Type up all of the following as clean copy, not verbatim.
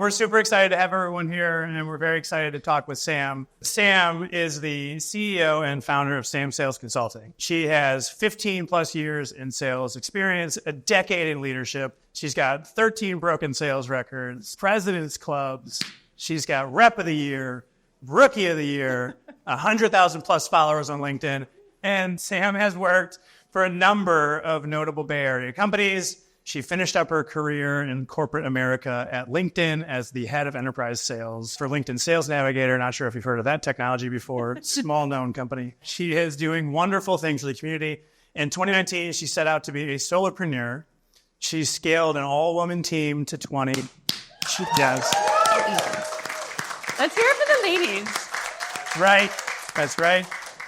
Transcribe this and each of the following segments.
We're super excited to have everyone here, and we're very excited to talk with Sam. Sam is the CEO and founder of Sam Sales Consulting. She has 15 plus years in sales experience, a decade in leadership. She's got 13 broken sales records, president's clubs. She's got rep of the year, rookie of the year, 100,000 plus followers on LinkedIn. And Sam has worked for a number of notable Bay Area companies. She finished up her career in corporate America at LinkedIn as the head of enterprise sales for LinkedIn Sales Navigator. Not sure if you've heard of that technology before. Small known company. She is doing wonderful things for the community. In 2019, she set out to be a solopreneur. She scaled an all-woman team to 20. She does. Let's hear it for the ladies. Right. That's right.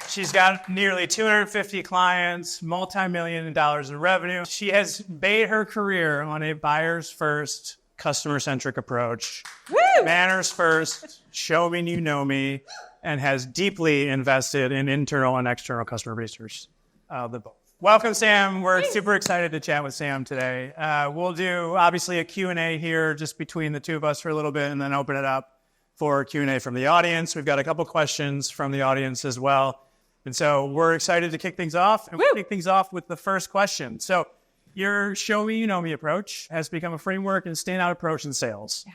She's got nearly 250 clients, multi-million dollars in revenue. She has made her career on a buyers first, customer-centric approach. Woo! Manners first, show me you know me, and has deeply invested in internal and external customer research. The both. Welcome, Sam. We're super excited to chat with Sam today. We'll do, obviously, a Q&A here just between the two of us for a little bit and then open it up for Q&A from the audience. We've got a couple questions from the audience as well. And so we're excited to kick things off. And we'll kick things off with the first question. So your show me, you know me approach has become a framework and standout approach in sales. Yeah.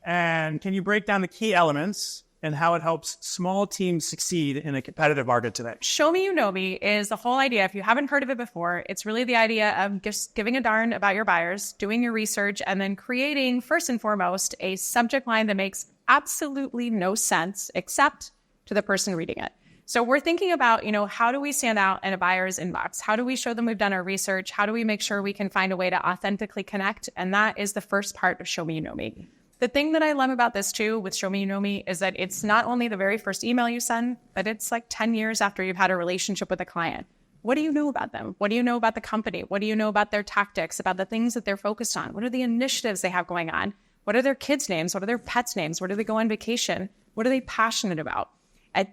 And can you break down the key elements and how it helps small teams succeed in a competitive market today? Show me, you know me is the whole idea. If you haven't heard of it before, it's really the idea of just giving a darn about your buyers, doing your research, and then creating, first and foremost, a subject line that makes absolutely no sense except to the person reading it. So we're thinking about, how do we stand out in a buyer's inbox? How do we show them we've done our research? How do we make sure we can find a way to authentically connect? And that is the first part of Show Me, You Know Me. The thing that I love about this too with Show Me, You Know Me is that it's not only the very first email you send, but it's like 10 years after you've had a relationship with a client. What do you know about them? What do you know about the company? What do you know about their tactics, about the things that they're focused on? What are the initiatives they have going on? What are their kids' names? What are their pets' names? Where do they go on vacation? What are they passionate about?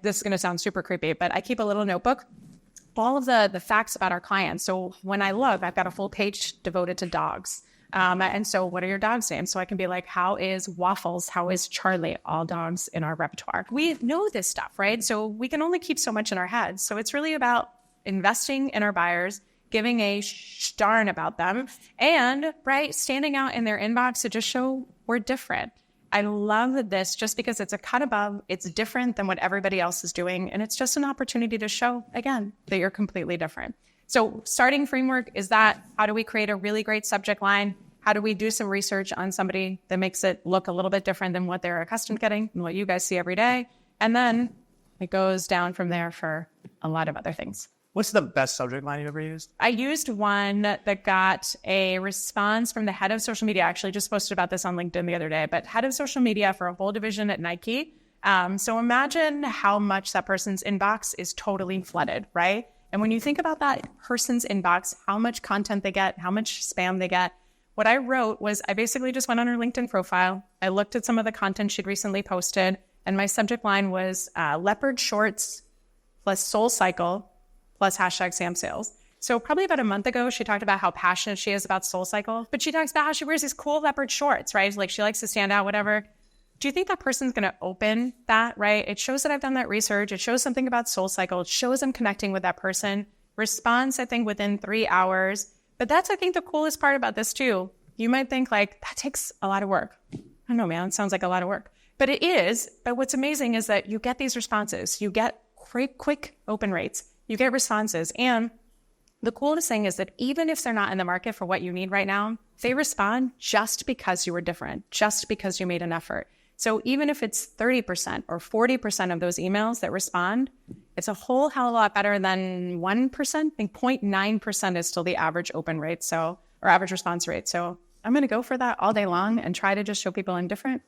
This is going to sound super creepy, but I keep a little notebook, all of the facts about our clients. So when I look, I've got a full page devoted to dogs. And so what are your dogs' names? So I can be like, how is Waffles? How is Charlie? All dogs in our repertoire. We know this stuff, right? So we can only keep so much in our heads. So it's really about investing in our buyers, giving a darn about them, and standing out in their inbox to just show we're different. I love this just because it's a cut above. It's different than what everybody else is doing. And it's just an opportunity to show, again, that you're completely different. So starting framework is that, how do we create a really great subject line? How do we do some research on somebody that makes it look a little bit different than what they're accustomed to getting and what you guys see every day? And then it goes down from there for a lot of other things. What's the best subject line you've ever used? I used one that got a response from the head of social media. I actually just posted about this on LinkedIn the other day, but head of social media for a whole division at Nike. So imagine how much that person's inbox is totally flooded, right? And when you think about that person's inbox, how much content they get, how much spam they get, what I wrote was I basically just went on her LinkedIn profile. I looked at some of the content she'd recently posted, and my subject line was leopard shorts plus Soul Cycle plus hashtag Sam Sales. So probably about a month ago, she talked about how passionate she is about Soul Cycle, but she talks about how she wears these cool leopard shorts, right? Like she likes to stand out, whatever. Do you think that person's going to open that, right? It shows that I've done that research. It shows something about Soul Cycle. It shows I'm connecting with that person. Response, I think, within 3 hours. But that's, I think, the coolest part about this too. You might think like, that takes a lot of work. I don't know, man. It sounds like a lot of work. But it is. But what's amazing is that you get these responses. You get quick open rates. You get responses. And the coolest thing is that even if they're not in the market for what you need right now, they respond just because you were different, just because you made an effort. So even if it's 30% or 40% of those emails that respond, it's a whole hell of a lot better than 1%. I think 0.9% is still the average open rate, or average response rate. So I'm going to go for that all day long and try to just show people I'm different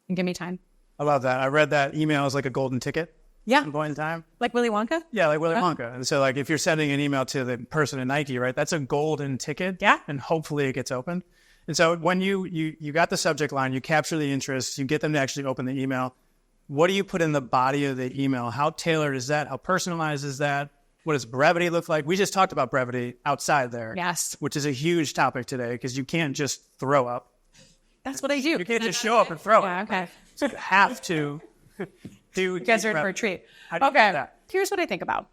and give me time. I love that. I read that email is like a golden ticket. Yeah. At one point in time. Like Willy Wonka? Yeah, like Willy Wonka. And so like if you're sending an email to the person at Nike, right, that's a golden ticket. Yeah. And hopefully it gets opened. And so when you got the subject line, you capture the interest, you get them to actually open the email. What do you put in the body of the email? How tailored is that? How personalized is that? What does brevity look like? We just talked about brevity outside there. Yes. Which is a huge topic today because you can't just throw up. That's what I do. You can't just show up and throw it. Yeah, okay. You have to do. You guys are in for a treat. How do you do Okay, that? here's what I think about.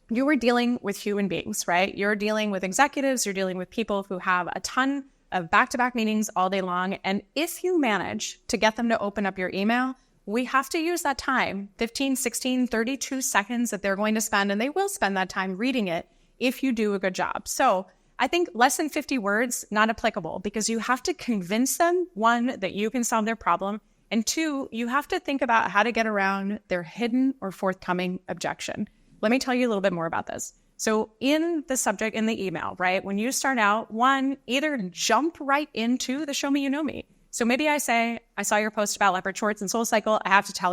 You are dealing with human beings, right? You're dealing with executives. You're dealing with people who have a ton of back-to-back meetings all day long. And if you manage to get them to open up your email, we have to use that time, 15, 16, 32 seconds that they're going to spend, and they will spend that time reading it if you do a good job. So I think less than 50 words, not applicable, because you have to convince them, one, that you can solve their problem, and two, you have to think about how to get around their hidden or forthcoming objection. Let me tell you a little bit more about this. So in the subject, in the email, right, when you start out, one, either jump right into the show me you know me. So maybe I say, I saw your post about leopard shorts and SoulCycle. I have to tell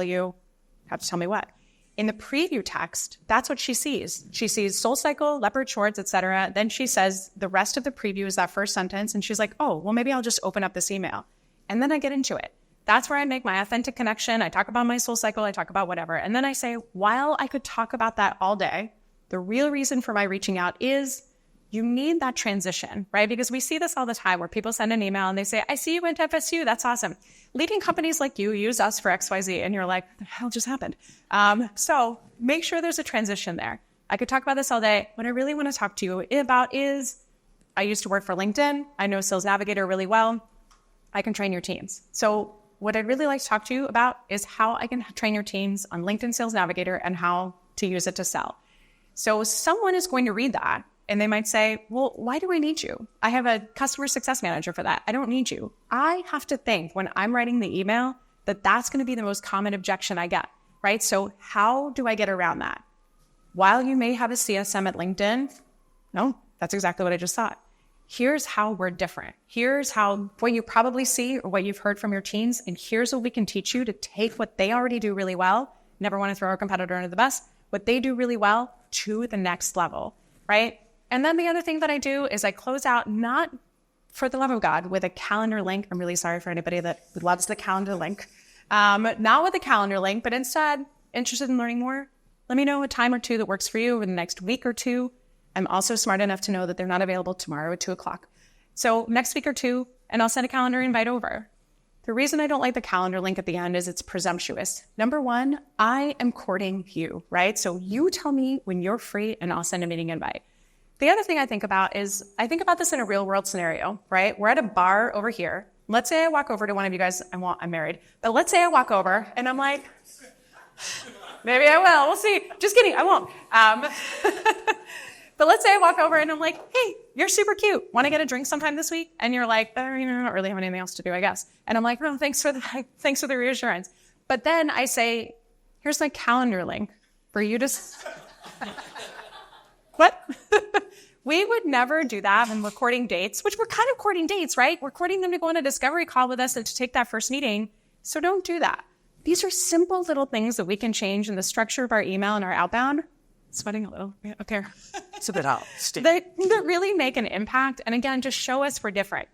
me what. In the preview text, that's what she sees. She sees SoulCycle, leopard shorts, etc. Then she says the rest of the preview is that first sentence. And she's like, oh, well, maybe I'll just open up this email. And then I get into it. That's where I make my authentic connection. I talk about my SoulCycle. I talk about whatever. And then I say, while I could talk about that all day, the real reason for my reaching out is you need that transition, right? Because we see this all the time where people send an email and they say, I see you went to FSU. That's awesome. Leading companies like you use us for XYZ. And you're like, what the hell just happened? So make sure there's a transition there. I could talk about this all day. What I really want to talk to you about is I used to work for LinkedIn. I know Sales Navigator really well. I can train your teams. So what I'd really like to talk to you about is how I can train your teams on LinkedIn Sales Navigator and how to use it to sell. So someone is going to read that and they might say, well, why do I need you? I have a customer success manager for that. I don't need you. I have to think when I'm writing the email that that's going to be the most common objection I get, right? So how do I get around that? While you may have a CSM at LinkedIn, no, that's exactly what I just thought. Here's how we're different. Here's how what you probably see or what you've heard from your teams, and here's what we can teach you to take what they already do really well. Never want to throw our competitor under the bus. What they do really well to the next level, right? And then the other thing that I do is I close out, not for the love of God, with a calendar link. I'm really sorry for anybody that loves the calendar link. Not with a calendar link, but instead, interested in learning more? Let me know a time or two that works for you over the next week or two. I'm also smart enough to know that they're not available tomorrow at 2:00. So next week or two, and I'll send a calendar invite over. The reason I don't like the calendar link at the end is it's presumptuous. Number one, I am courting you, right? So you tell me when you're free and I'll send a meeting invite. The other thing I think about is I think about this in a real world scenario, right? We're at a bar over here. Let's say I walk over to one of you guys. I'm married, but let's say I walk over and I'm like, maybe I will. We'll see. Just kidding. I won't. But let's say I walk over and I'm like, hey, you're super cute. Want to get a drink sometime this week? And you're like, I don't really have anything else to do, I guess. And I'm like, oh, thanks for the reassurance. But then I say, here's my calendar link for you to... What? We would never do that when we're courting dates, which we're kind of courting dates, right? We're courting them to go on a discovery call with us and to take that first meeting. So don't do that. These are simple little things that we can change in the structure of our email and our outbound. Sweating a little. Yeah, okay. It's a bit hot. They really make an impact. And again, just show us we're different.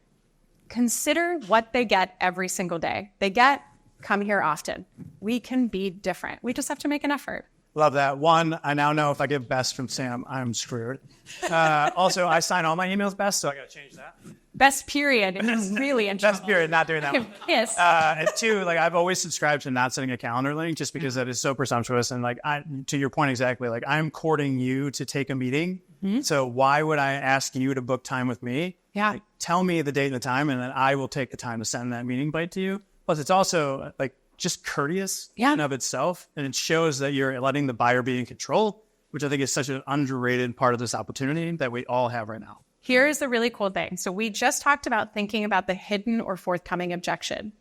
Consider what they get every single day. They get, come here often. We can be different. We just have to make an effort. Love that. One, I now know if I give best from Sam, I'm screwed. Also, I sign all my emails best, so I got to change that. Best period. Really interesting. Best period, not doing that one. Yes. And two, like I've always subscribed to not sending a calendar link just because that is so presumptuous. And like, to your point exactly, like I'm courting you to take a meeting. Mm-hmm. So why would I ask you to book time with me? Yeah. Like, tell me the date and the time, and then I will take the time to send that meeting invite to you. Plus, it's also like just courteous in and of itself. And it shows that you're letting the buyer be in control, which I think is such an underrated part of this opportunity that we all have right now. Here's the really cool thing. So we just talked about thinking about the hidden or forthcoming objection.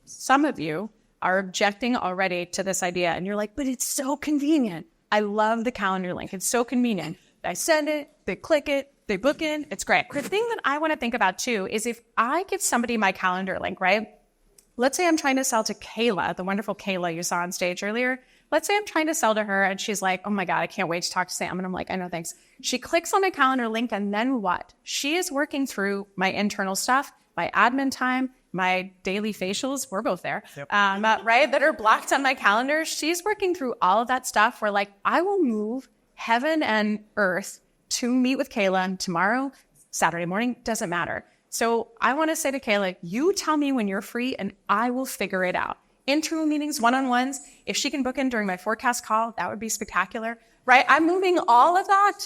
Some of you are objecting already to this idea and you're like, but it's so convenient. I love the calendar link. It's so convenient. I send it, they click it, they book in. It's great. The thing that I want to think about too is if I give somebody my calendar link, right? Let's say I'm trying to sell to Kayla, the wonderful Kayla you saw on stage earlier. Let's say I'm trying to sell to her and she's like, oh my God, I can't wait to talk to Sam. And I'm like, I know, thanks. She clicks on my calendar link and then what? She is working through my internal stuff, my admin time, my daily facials. We're both there, yep. Right? That are blocked on my calendar. She's working through all of that stuff where like, I will move heaven and earth to meet with Kayla tomorrow, Saturday morning, doesn't matter. So I want to say to Kayla, you tell me when you're free and I will figure it out. Internal meetings, one-on-ones, if she can book in during my forecast call, that would be spectacular, right? I'm moving all of that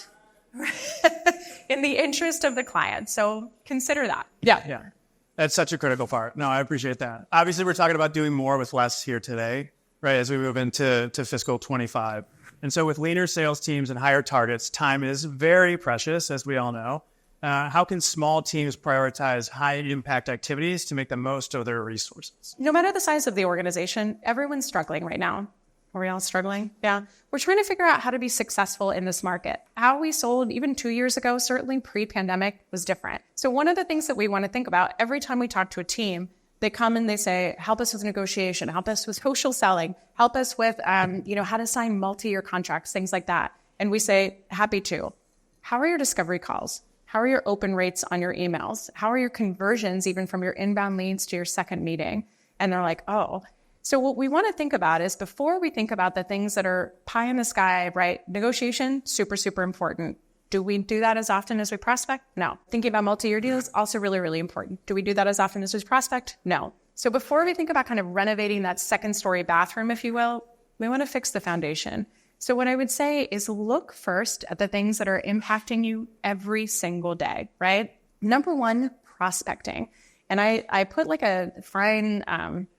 in the interest of the client. So consider that. Yeah. That's such a critical part. No, I appreciate that. Obviously, we're talking about doing more with less here today, right, as we move into fiscal 25. And so with leaner sales teams and higher targets, time is very precious, as we all know. How can small teams prioritize high-impact activities to make the most of their resources? No matter the size of the organization, everyone's struggling right now. Are we all struggling? Yeah. We're trying to figure out how to be successful in this market. How we sold even 2 years ago, certainly pre-pandemic, was different. So one of the things that we want to think about every time we talk to a team, they come and they say, help us with negotiation, help us with social selling, help us with, how to sign multi-year contracts, things like that. And we say, happy to. How are your discovery calls? How are your open rates on your emails? How are your conversions even from your inbound leads to your second meeting? And they're like, oh. So what we want to think about is before we think about the things that are pie in the sky, right? Negotiation, super, super important. Do we do that as often as we prospect? No. Thinking about multi-year deals, also really, really important. Do we do that as often as we prospect? No. So before we think about kind of renovating that second story bathroom, if you will, we want to fix the foundation. So what I would say is look first at the things that are impacting you every single day, right? Number one, prospecting. And I put like a fine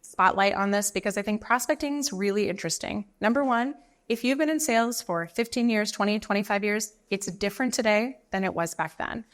spotlight on this because I think prospecting is really interesting. Number one, if you've been in sales for 15 years, 20, 25 years, it's different today than it was back then.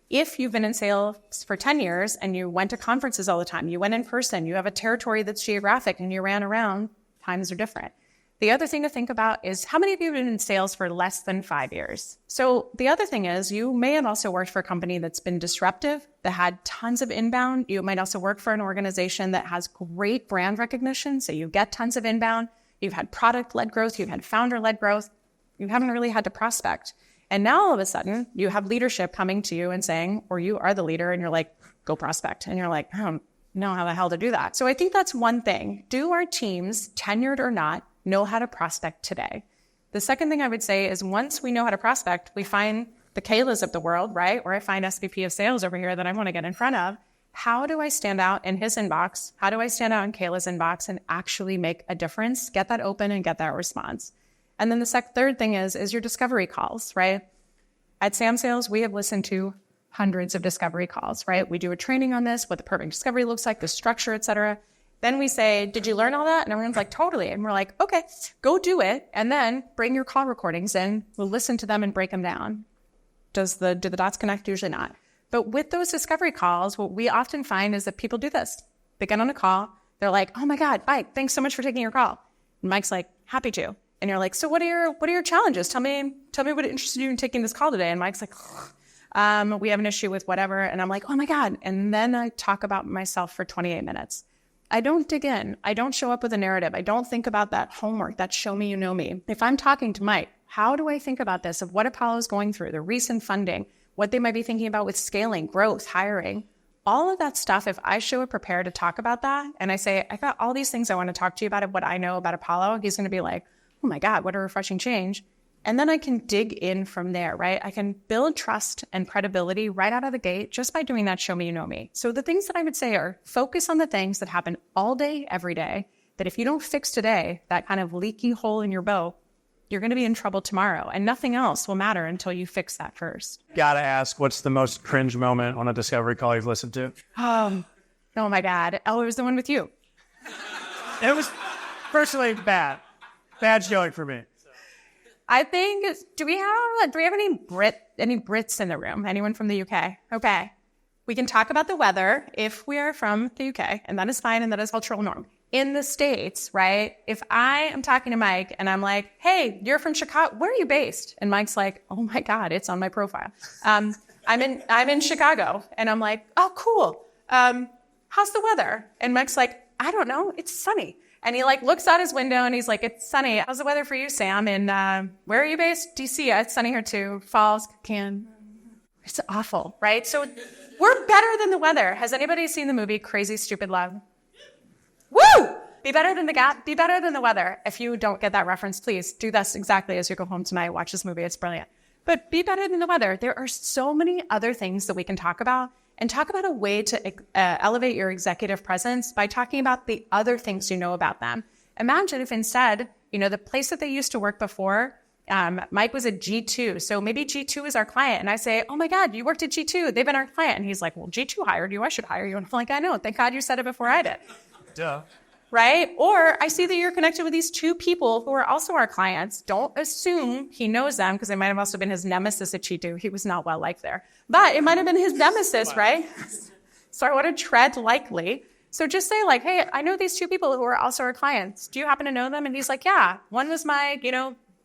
If you've been in sales for 10 years and you went to conferences all the time, you went in person, you have a territory that's geographic and you ran around, times are different. The other thing to think about is how many of you have been in sales for less than 5 years? So the other thing is you may have also worked for a company that's been disruptive, that had tons of inbound. You might also work for an organization that has great brand recognition, so you get tons of inbound. You've had product-led growth, you've had founder-led growth. You haven't really had to prospect. And now all of a sudden, you have leadership coming to you and saying, or you are the leader, and you're like, go prospect. And you're like, I don't know how the hell to do that. So I think that's one thing. Do our teams, tenured or not, know how to prospect today? The second thing I would say is once we know how to prospect, we find the Kaylas of the world, right? Or I find SVP of sales over here that I want to get in front of. How do I stand out in his inbox? How do I stand out in Kayla's inbox and actually make a difference, get that open and get that response? And then the third thing is your discovery calls, right? At Sam Sales, we have listened to hundreds of discovery calls, right? We do a training on this, what the perfect discovery looks like, the structure, et cetera. Then we say, did you learn all that? And everyone's like, totally. And we're like, okay, go do it. And then bring your call recordings in. We'll listen to them and break them down. Do the dots connect? Usually not. But with those discovery calls, what we often find is that people do this. They get on a call. They're like, oh my God, Mike, thanks so much for taking your call. And Mike's like, happy to. And you're like, so what are your challenges? Tell me what interested you in taking this call today. And Mike's like, we have an issue with whatever. And I'm like, oh my God. And then I talk about myself for 28 minutes. I don't dig in. I don't show up with a narrative. I don't think about that homework, that show me you know me. If I'm talking to Mike, how do I think about this of what Apollo is going through, the recent funding, what they might be thinking about with scaling, growth, hiring, all of that stuff. If I show up prepared to talk about that and I say, I got all these things I want to talk to you about of what I know about Apollo, he's going to be like, oh my God, what a refreshing change. And then I can dig in from there, right? I can build trust and credibility right out of the gate just by doing that show me you know me. So the things that I would say are focus on the things that happen all day, every day, that if you don't fix today, that kind of leaky hole in your boat, you're going to be in trouble tomorrow. And nothing else will matter until you fix that first. Gotta ask, what's the most cringe moment on a discovery call you've listened to? Oh my God. Oh, it was the one with you. It was personally bad. Bad showing for me. I think, do we have any Brits in the room? Anyone from the UK? Okay. We can talk about the weather if we are from the UK, and that is fine, and that is cultural norm. In the States, right? If I am talking to Mike and I'm like, hey, you're from Chicago, where are you based? And Mike's like, oh my God, it's on my profile. I'm in Chicago. And I'm like, oh, cool. How's the weather? And Mike's like, I don't know, it's sunny. And he like looks out his window and he's like, it's sunny. How's the weather for you, Sam? And where are you based? DC. Yeah, it's sunny here too. Falls, can. It's awful, right? So we're better than the weather. Has anybody seen the movie Crazy Stupid Love? Woo! Be better than be better than the weather. If you don't get that reference, please do this exactly as you go home tonight. Watch this movie. It's brilliant. But be better than the weather. There are so many other things that we can talk about. and talk about a way to elevate your executive presence by talking about the other things you know about them. Imagine if instead, the place that they used to work before, Mike was at G2. So maybe G2 is our client. And I say, oh my God, you worked at G2. They've been our client. And he's like, well, G2 hired you. I should hire you. And I'm like, I know. Thank God you said it before I did. Duh. Right? Or I see that you're connected with these two people who are also our clients. Don't assume he knows them, because it might have also been his nemesis at G2. He was not well liked there. But it might have been his nemesis, right? So I want to tread lightly. So just say like, hey, I know these two people who are also our clients. Do you happen to know them? And he's like, yeah, one was my,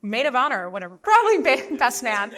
maid of honor or whatever, probably best man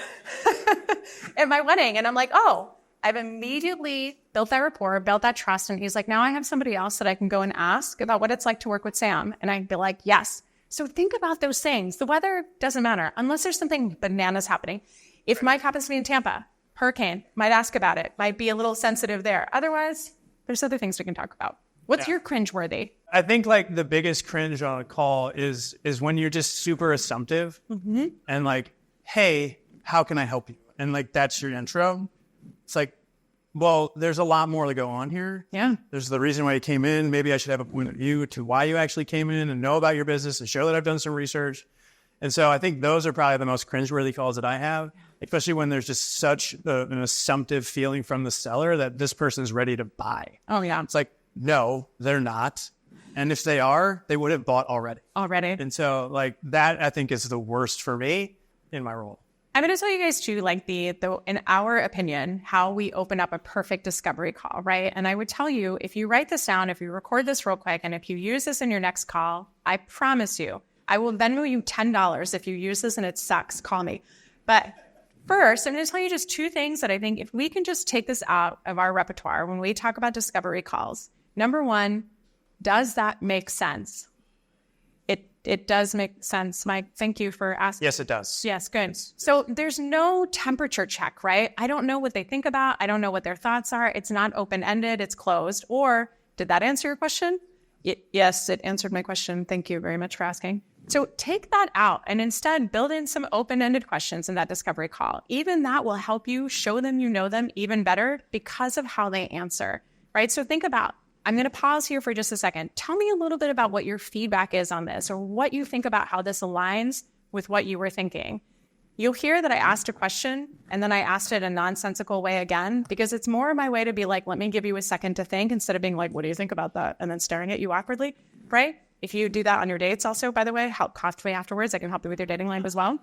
at my wedding. And I'm like, oh, I've immediately built that rapport, built that trust. And he's like, now I have somebody else that I can go and ask about what it's like to work with Sam. And I'd be like, yes. So think about those things. The weather doesn't matter unless there's something bananas happening. If Mike happens to be in Tampa, hurricane, might ask about it, might be a little sensitive there. Otherwise, there's other things we can talk about. What's your cringeworthy? I think like the biggest cringe on a call is when you're just super assumptive and like, hey, how can I help you? And like, that's your intro. It's like, well, there's a lot more to go on here. Yeah. There's the reason why you came in. Maybe I should have a point of view to why you actually came in and know about your business and show that I've done some research. And so I think those are probably the most cringeworthy calls that I have, especially when there's just such an assumptive feeling from the seller that this person is ready to buy. Oh, yeah. It's like, no, they're not. And if they are, they would have bought already. And so like that, I think, is the worst for me in my role. I'm going to tell you guys too, like in our opinion, how we open up a perfect discovery call, right? And I would tell you, if you write this down, if you record this real quick, and if you use this in your next call, I promise you, I will Venmo you $10 if you use this and it sucks. Call me. But first, I'm going to tell you just two things that I think if we can just take this out of our repertoire when we talk about discovery calls. Number one, does that make sense? It does make sense, Mike. Thank you for asking. Yes, it does. Yes, good. So there's no temperature check, right? I don't know what they think about. I don't know what their thoughts are. It's not open-ended. It's closed. Or did that answer your question? Yes, it answered my question. Thank you very much for asking. So take that out and instead build in some open-ended questions in that discovery call. Even that will help you show them you know them even better because of how they answer, right? So think about, I'm going to pause here for just a second. Tell me a little bit about what your feedback is on this or what you think about how this aligns with what you were thinking. You'll hear that I asked a question and then I asked it in a nonsensical way again, because it's more my way to be like, let me give you a second to think instead of being like, what do you think about that? And then staring at you awkwardly, right? If you do that on your dates also, by the way, help cost me afterwards. I can help you with your dating life as well.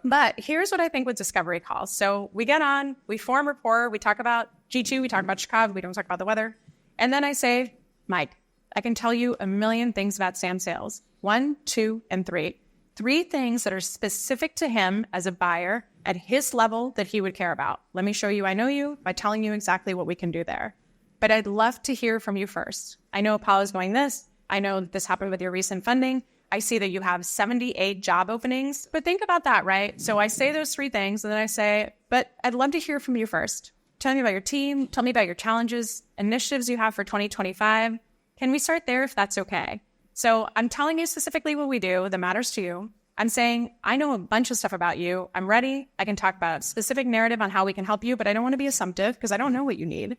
But here's what I think with discovery calls. So we get on, we form rapport, we talk about G2, we talk about Chicago, we don't talk about the weather. And then I say, Mike, I can tell you a million things about Sam Sales. 1, 2, and 3. 3 things that are specific to him as a buyer at his level that he would care about. Let me show you I know you by telling you exactly what we can do there. But I'd love to hear from you first. I know Apollo's going this. I know this happened with your recent funding. I see that you have 78 job openings. But think about that, right? So I say those 3 things, and then I say, but I'd love to hear from you first. Tell me about your team. Tell me about your challenges, initiatives you have for 2025. Can we start there if that's okay? So I'm telling you specifically what we do that matters to you. I'm saying, I know a bunch of stuff about you. I'm ready. I can talk about a specific narrative on how we can help you, but I don't want to be assumptive because I don't know what you need.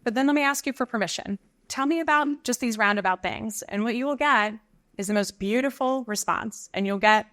But then let me ask you for permission. Tell me about just these roundabout things. And what you will get is the most beautiful response. And you'll get,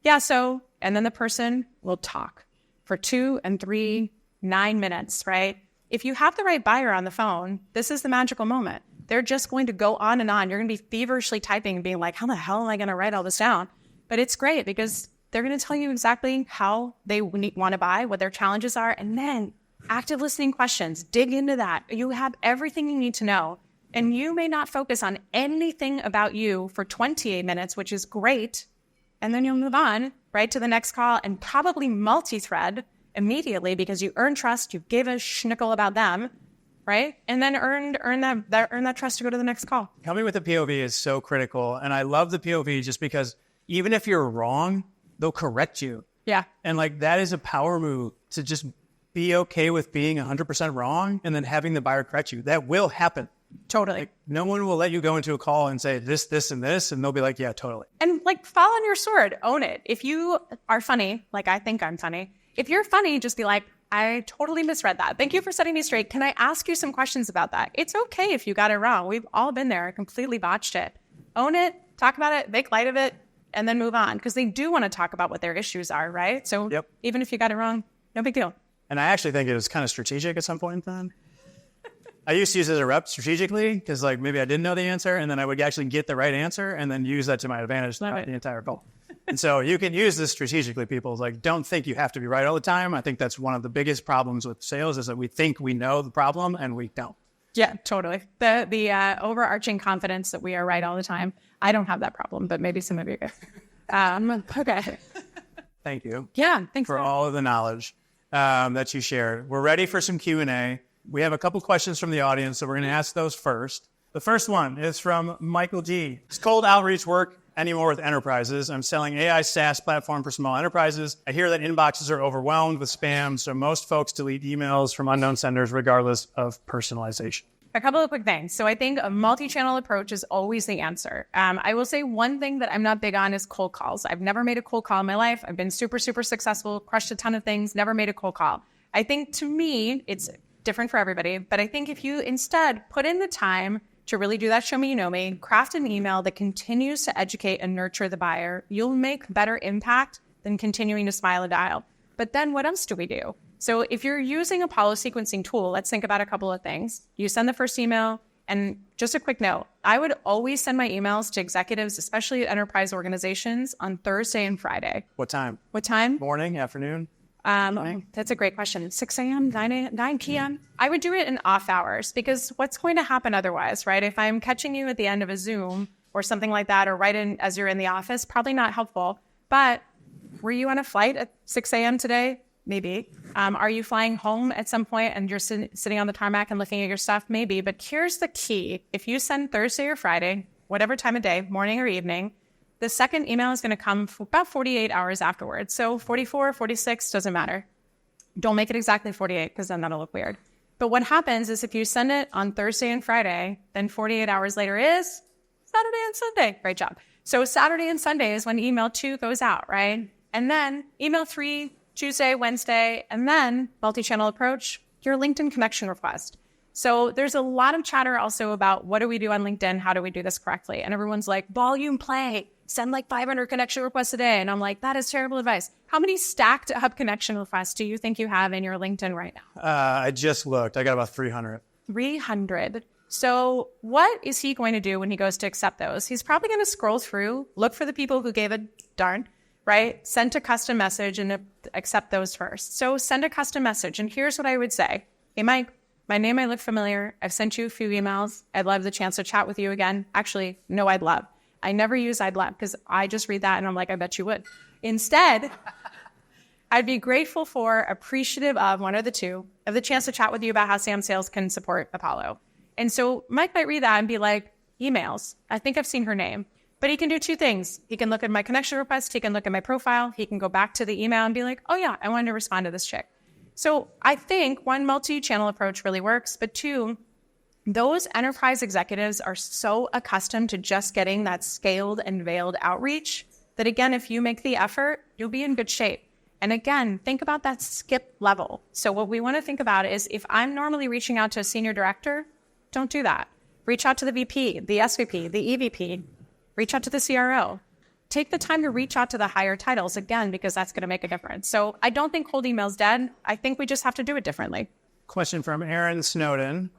yeah, so, and then the person will talk for 2 and 3, 9 minutes, right? If you have the right buyer on the phone, this is the magical moment. They're just going to go on and on. You're going to be feverishly typing and being like, how the hell am I going to write all this down? But it's great because they're going to tell you exactly how they want to buy, what their challenges are, and then active listening questions. Dig into that. You have everything you need to know. And you may not focus on anything about you for 28 minutes, which is great. And then you'll move on, right, to the next call and probably multi-thread immediately because you earn trust, you gave a schnickel about them, right? And then earn that trust to go to the next call. Coming with the POV is so critical. And I love the POV just because even if you're wrong, they'll correct you. Yeah. And like that is a power move to just be okay with being 100% wrong and then having the buyer correct you. That will happen. Totally. Like, no one will let you go into a call and say this, this, and this, and they'll be like, yeah, totally. And like fall on your sword, own it. If you are funny, like I think I'm funny, if you're funny, just be like, I totally misread that. Thank you for setting me straight. Can I ask you some questions about that? It's okay if you got it wrong. We've all been there, completely botched it. Own it, talk about it, make light of it, and then move on. Because they do want to talk about what their issues are, right? So even if you got it wrong, no big deal. And I actually think it was kind of strategic at some point in time. I used to use it as a rep strategically because like maybe I didn't know the answer and then I would actually get the right answer and then use that to my advantage throughout the entire call. And so you can use this strategically, people. Like, don't think you have to be right all the time. I think that's one of the biggest problems with sales is that we think we know the problem and we don't. Yeah, totally. The overarching confidence that we are right all the time. I don't have that problem, but maybe some of you do. Okay. Thank you. Yeah, thanks for all of the knowledge that you shared. We're ready for some Q&A. We have a couple questions from the audience, so we're going to ask those first. The first one is from Michael G. Does cold outreach work anymore with enterprises? I'm selling AI SaaS platform for small enterprises. I hear that inboxes are overwhelmed with spam, so most folks delete emails from unknown senders regardless of personalization. A couple of quick things. So I think a multi-channel approach is always the answer. I will say one thing that I'm not big on is cold calls. I've never made a cold call in my life. I've been super, super successful, crushed a ton of things, never made a cold call. I think to me, it's different for everybody. But I think if you instead put in the time to really do that show me, you know me, craft an email that continues to educate and nurture the buyer, you'll make better impact than continuing to smile and dial. But then what else do we do? So if you're using a Apollo sequencing tool, let's think about a couple of things. You send the first email, and just a quick note, I would always send my emails to executives, especially at enterprise organizations, on Thursday and Friday. What time? What time? Morning, afternoon? That's a great question. 6 a.m., 9 p.m.? I would do it in off hours because what's going to happen otherwise, right? If I'm catching you at the end of a Zoom or something like that, or right in as you're in the office, probably not helpful. But were you on a flight at 6 a.m. today? Maybe. Are you flying home at some point and you're sitting on the tarmac and looking at your stuff? Maybe. But here's the key. If you send Thursday or Friday, whatever time of day, morning or evening, the second email is going to come for about 48 hours afterwards. So 44, 46, doesn't matter. Don't make it exactly 48 because then that'll look weird. But what happens is if you send it on Thursday and Friday, then 48 hours later is Saturday and Sunday. Great job. So Saturday and Sunday is when email 2 goes out, right? And then email 3, Tuesday, Wednesday, and then multi-channel approach, your LinkedIn connection request. So there's a lot of chatter also about what do we do on LinkedIn? How do we do this correctly? And everyone's like, volume play, send like 500 connection requests a day. And I'm like, that is terrible advice. How many stacked up connection requests do you think you have in your LinkedIn right now? I just looked. I got about 300. 300. So what is he going to do when he goes to accept those? He's probably going to scroll through, look for the people who gave a darn, right? Send a custom message and accept those first. So send a custom message. And here's what I would say. Hey, Mike, my name might look familiar. I've sent you a few emails. I'd love the chance to chat with you again. Actually, no, I'd love. I never use I'd love because I just read that and I'm like, I bet you would. Instead, I'd be grateful for, appreciative of, one of the two, of the chance to chat with you about how Sam Sales can support Apollo. And so Mike might read that and be like, emails. I think I've seen her name. But he can do two things. He can look at my connection request. He can look at my profile. He can go back to the email and be like, oh yeah, I wanted to respond to this chick. So I think one, multi-channel approach really works. But two, those enterprise executives are so accustomed to just getting that scaled and veiled outreach that, again, if you make the effort, you'll be in good shape. And again, think about that skip level. So what we want to think about is if I'm normally reaching out to a senior director, don't do that. Reach out to the VP, the SVP, the EVP. Reach out to the CRO. Take the time to reach out to the higher titles, again, because that's going to make a difference. So I don't think cold email's dead. I think we just have to do it differently. Question from Aaron Snowden.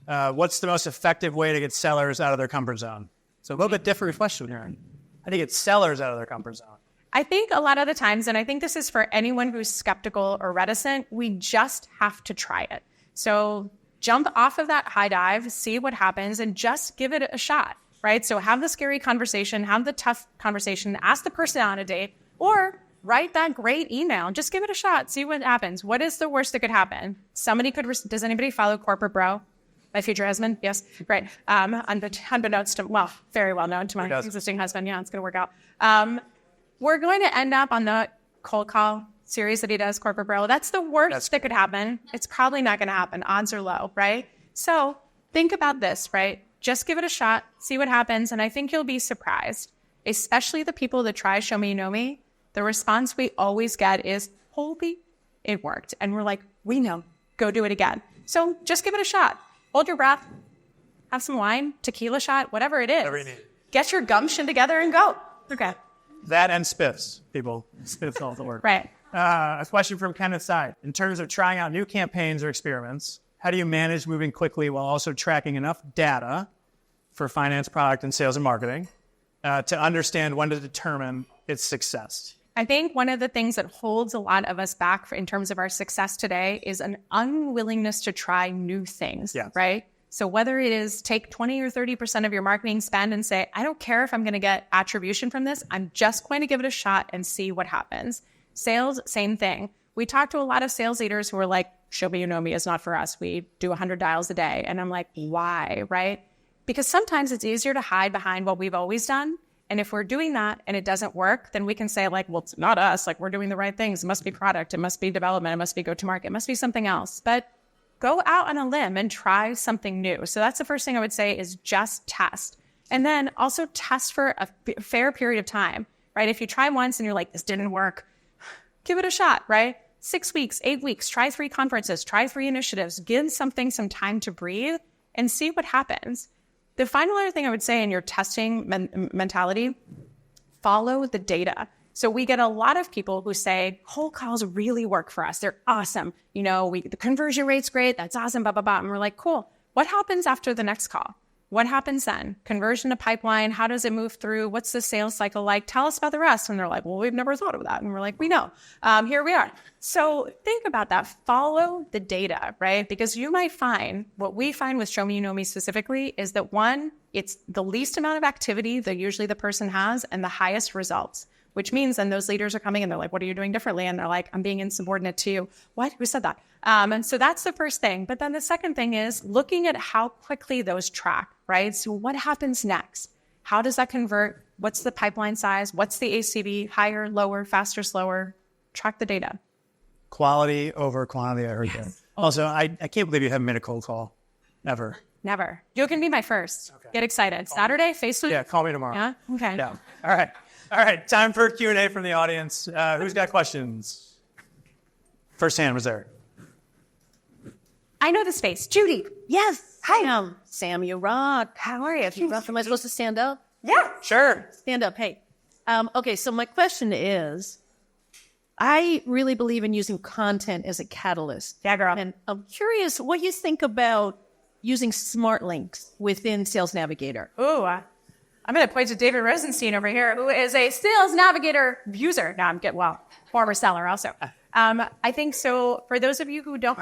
What's the most effective way to get sellers out of their comfort zone? So a little bit different question, Aaron. How do you get sellers out of their comfort zone? I think a lot of the times, and I think this is for anyone who's skeptical or reticent, we just have to try it. So jump off of that high dive, see what happens, and just give it a shot. Right? So have the scary conversation, have the tough conversation, ask the person on a date, or write that great email. Just give it a shot. See what happens. What is the worst that could happen? Somebody could, does anybody follow Corporate Bro? My future husband? Yes. Great. Unbeknownst to, well, very well known to my existing husband. Yeah, it's going to work out. We're going to end up on the cold call series that he does, Corporate Bro. That's the worst that could happen. It's probably not going to happen. Odds are low, right? So think about this, right? Just give it a shot, see what happens, and I think you'll be surprised, especially the people that try Show Me, You Know Me. The response we always get is, holy it worked. And we're like, we know, go do it again. So just give it a shot. Hold your breath, have some wine, tequila shot, whatever it is. Whatever you need. Get your gumption together and go. Okay. That and spiffs, people. Spiffs also work. Right. A question from Kenneth's side. In terms of trying out new campaigns or experiments, how do you manage moving quickly while also tracking enough data for finance, product, and sales and marketing to understand when to determine its success? I think one of the things that holds a lot of us back in terms of our success today is an unwillingness to try new things, right? So whether it is take 20 or 30% of your marketing spend and say, I don't care if I'm going to get attribution from this, I'm just going to give it a shot and see what happens. Sales, same thing. We talk to a lot of sales leaders who are like, show me you know me is not for us. We do 100 dials a day. And I'm like, why, right? Because sometimes it's easier to hide behind what we've always done. And if we're doing that and it doesn't work, then we can say like, well, it's not us. Like we're doing the right things. It must be product. It must be development. It must be go-to-market. It must be something else. But go out on a limb and try something new. So that's the first thing I would say is just test. And then also test for a fair period of time, right? If you try once and you're like, this didn't work, give it a shot, right? 6 weeks, 8 weeks, try 3 conferences, try 3 initiatives, give something some time to breathe and see what happens. The final other thing I would say in your testing mentality, follow the data. So we get a lot of people who say, cold calls really work for us. They're awesome. You know, the conversion rate's great. That's awesome, blah, blah, blah. And we're like, cool. What happens after the next call? What happens then? Conversion to pipeline. How does it move through? What's the sales cycle like? Tell us about the rest. And they're like, well, we've never thought of that. And we're like, we know. Here we are. So think about that. Follow the data, right? Because you might find, what we find with Show Me You Know Me specifically is that one, it's the least amount of activity that usually the person has and the highest results, which means then those leaders are coming and they're like, what are you doing differently? And they're like, I'm being insubordinate to you. What? Who said that? And so that's the first thing. But then the second thing is looking at how quickly those track, right? So what happens next? How does that convert? What's the pipeline size? What's the ACV? Higher, lower, faster, slower? Track the data. Quality over quantity, I heard that. Also, I can't believe you haven't made a cold call. Ever. Never. You can be my first. Okay. Get excited. Saturday, Facebook? Yeah, call me tomorrow. Yeah? Okay. Yeah. All right. Time for Q&A from the audience. Who's got questions? First hand was there. I know this face. Judy. Yes. Hi. Sam, you rock. How are you? Am I supposed to stand up? Yeah. Sure. Stand up. Hey. Okay, so my question is, I really believe in using content as a catalyst. Yeah, girl. And I'm curious what you think about using smart links within Sales Navigator. Ooh, I'm going to point to David Rosenstein over here, who is a Sales Navigator user. No, I'm getting, former seller also. I think so. For those of you who don't,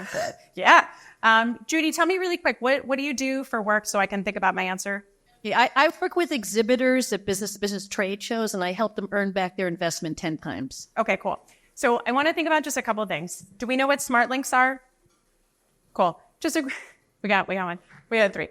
Judy, tell me really quick, what do you do for work so I can think about my answer? Yeah, I work with exhibitors at business trade shows, and I help them earn back their investment 10 times. Okay, cool. So I want to think about just a couple of things. Do we know what smart links are? Cool. We got one. We had 3.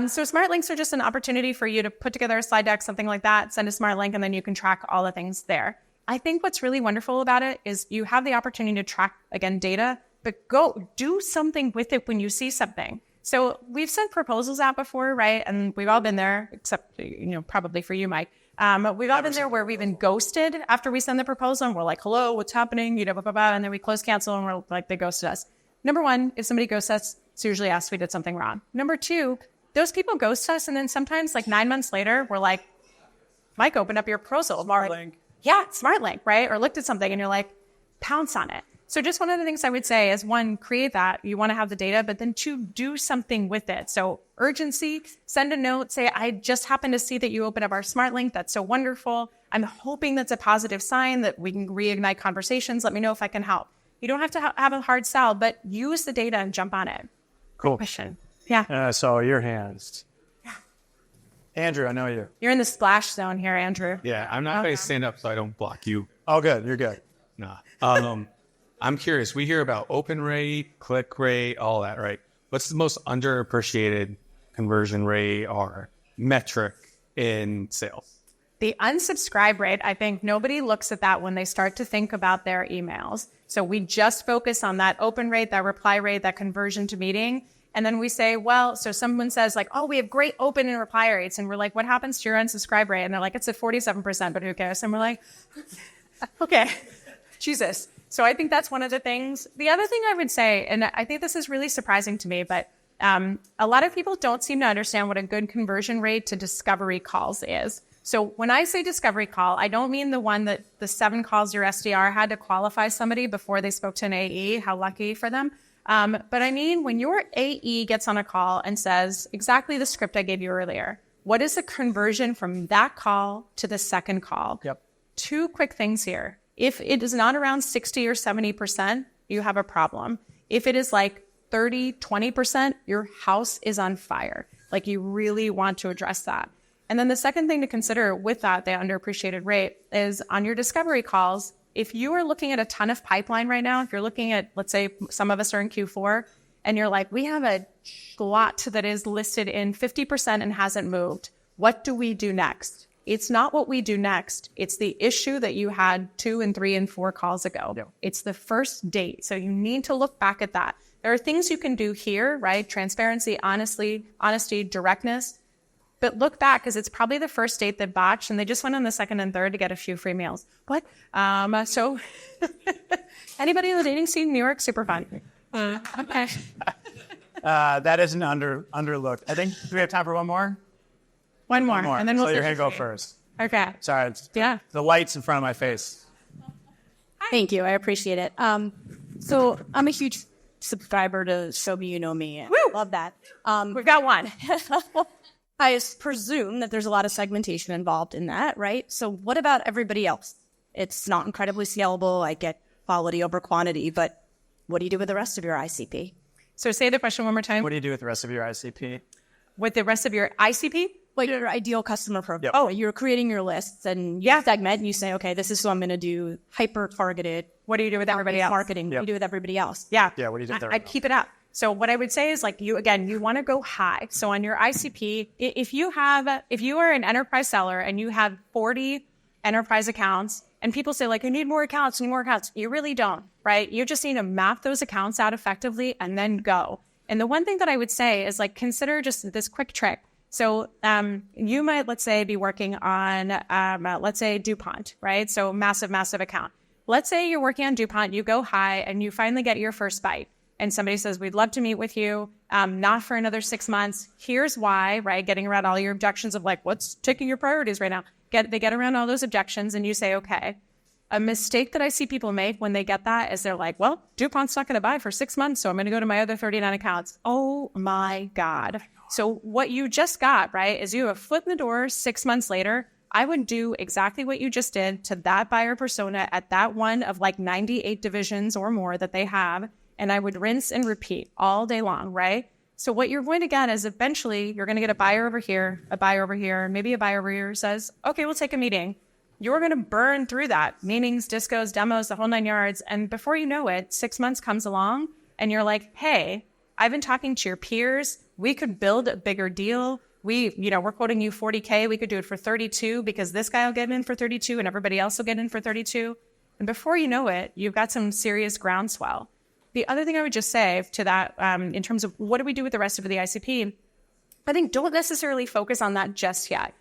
So smart links are just an opportunity for you to put together a slide deck, something like that, send a smart link, and then you can track all the things there. I think what's really wonderful about it is you have the opportunity to track, again, data, but go do something with it when you see something. So we've sent proposals out before, right? And we've all been there, except, probably for you, Mike. We've all been there where we've been ghosted after we send the proposal and we're like, hello, what's happening? Blah, blah, blah. And then we close cancel and we're like, they ghosted us. Number one, if somebody ghosts us, it's usually us, we did something wrong. Number 2, those people ghost us. And then sometimes like 9 months later, we're like, Mike, open up your proposal. Smart link. Yeah, smart link, right? Or looked at something and you're like, pounce on it. So just one of the things I would say is 1, create that. You want to have the data, but then 2, do something with it. So urgency, send a note, say, I just happened to see that you opened up our smart link. That's so wonderful. I'm hoping that's a positive sign that we can reignite conversations. Let me know if I can help. You don't have to have a hard sell, but use the data and jump on it. Cool. Question. Yeah. So your hands. Yeah. Andrew, I know you. You're in the splash zone here, Andrew. Yeah, I'm not going to stand up so I don't block you. Oh, good. You're good. Nah. I'm curious. We hear about open rate, click rate, all that, right? What's the most underappreciated conversion rate or metric in sales? The unsubscribe rate, I think nobody looks at that when they start to think about their emails. So we just focus on that open rate, that reply rate, that conversion to meeting. And then we say, well, so someone says like, oh, we have great open and reply rates. And we're like, what happens to your unsubscribe rate? And they're like, it's at 47%, but who cares? And we're like, okay, Jesus. So I think that's one of the things. The other thing I would say, and I think this is really surprising to me, but a lot of people don't seem to understand what a good conversion rate to discovery calls is. So when I say discovery call, I don't mean the one that the 7 calls your SDR had to qualify somebody before they spoke to an AE. How lucky for them. But I mean, when your AE gets on a call and says exactly the script I gave you earlier, what is the conversion from that call to the second call? Yep. 2 quick things here. If it is not around 60 or 70%, you have a problem. If it is like 30, 20%, your house is on fire. Like you really want to address that. And then the second thing to consider with that, the underappreciated rate, is on your discovery calls. If you are looking at a ton of pipeline right now, if you're looking at, let's say some of us are in Q4 and you're like, we have a lot that is listed in 50% and hasn't moved. What do we do next? It's not what we do next. It's the issue that you had 2 and 3 and 4 calls ago. Yeah. It's the first date. So you need to look back at that. There are things you can do here, right? Transparency, honesty, directness. But look back because it's probably the first date that botched and they just went on the second and third to get a few free meals. What? So anybody in the dating scene in New York, super fun. Okay. That is an underlooked. I think, do we have time for one more? One more. And then we'll so you're going to go first. Okay. Sorry. Yeah. The light's in front of my face. Thank you. I appreciate it. So I'm a huge subscriber to Show Me You Know Me. Woo! Love that. We've got one. I presume that there's a lot of segmentation involved in that, right? So what about everybody else? It's not incredibly scalable. I get quality over quantity, but what do you do with the rest of your ICP? So say the question one more time. What do you do with the rest of your ICP? With the rest of your ICP? Like your ideal customer profile. Yep. Oh, you're creating your lists and you segment and you say, okay, this is who I'm going to do hyper-targeted. What do you do with everybody else? Marketing. Yep. What do you do with everybody else? Yeah. Yeah, what do you do with I'd keep it up. So what I would say is like you want to go high. So on your ICP, if you are an enterprise seller and you have 40 enterprise accounts and people say like, I need more accounts, you really don't, right? You just need to map those accounts out effectively and then go. And the one thing that I would say is like, consider just this quick trick. So you might, let's say, be working on, let's say DuPont, right? So massive account. Let's say you're working on DuPont, you go high and you finally get your first bite. And somebody says, we'd love to meet with you, not for another 6 months. Here's why, right? Getting around all your objections of like, what's taking your priorities right now? They get around all those objections and you say, okay. A mistake that I see people make when they get that is they're like, well, DuPont's not going to buy for 6 months, so I'm going to go to my other 39 accounts. Oh my God. So what you just got, right, is you have a foot in the door 6 months later. I would do exactly what you just did to that buyer persona at that one of like 98 divisions or more that they have. And I would rinse and repeat all day long, right? So what you're going to get is eventually you're going to get a buyer over here, maybe a buyer over here says, okay, we'll take a meeting. You're going to burn through that, meetings, discos, demos, the whole 9 yards. And before you know it, 6 months comes along and you're like, hey, I've been talking to your peers. We could build a bigger deal. We're quoting you 40K. We could do it for 32 because this guy will get in for 32 and everybody else will get in for 32. And before you know it, you've got some serious groundswell. The other thing I would just say to that, in terms of what do we do with the rest of the ICP, I think don't necessarily focus on that just yet.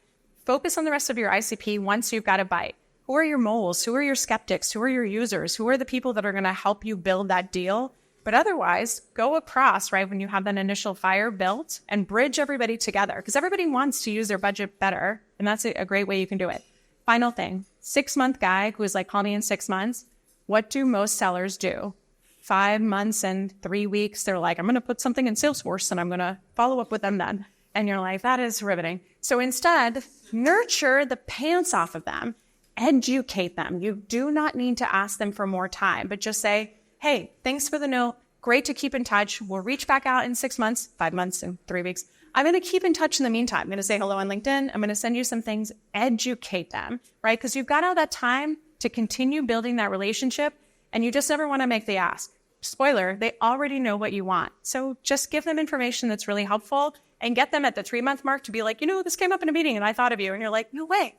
Focus on the rest of your ICP once you've got a bite. Who are your moles? Who are your skeptics? Who are your users? Who are the people that are going to help you build that deal? But otherwise, go across, right, when you have that initial fire built and bridge everybody together because everybody wants to use their budget better. And that's a great way you can do it. Final thing, 6-month guy who is like, call me in 6 months. What do most sellers do? 5 months and 3 weeks, they're like, I'm going to put something in Salesforce and I'm going to follow up with them then. And you're like, that is riveting. So instead, nurture the pants off of them, educate them. You do not need to ask them for more time, but just say, hey, thanks for the note. Great to keep in touch. We'll reach back out in 6 months, 5 months, and 3 weeks. I'm going to keep in touch in the meantime. I'm going to say hello on LinkedIn. I'm going to send you some things, educate them, right? Because you've got all that time to continue building that relationship and you just never want to make the ask. Spoiler, they already know what you want. So just give them information that's really helpful and get them at the 3-month mark to be like, this came up in a meeting and I thought of you. And you're like, no way.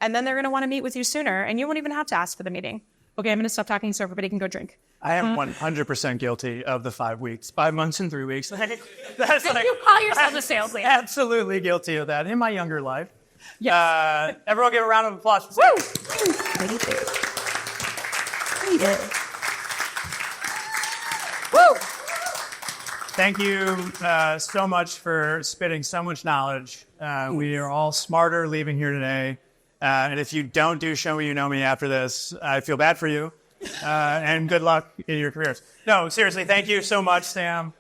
And then they're going to want to meet with you sooner and you won't even have to ask for the meeting. Okay, I'm going to stop talking so everybody can go drink. I am 100% guilty of the 5 weeks, 5 months and 3 weeks. That's like, you call yourself a sales leader. Absolutely guilty of that in my younger life. Yes. Everyone give a round of applause. Woo! Thank you so much for spitting so much knowledge. We are all smarter leaving here today. And if you don't do Show Me You Know Me after this, I feel bad for you. And good luck in your careers. No, seriously, thank you so much, Sam.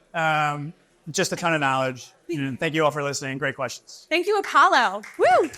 Just a ton of knowledge. And thank you all for listening. Great questions. Thank you, Apollo. Woo!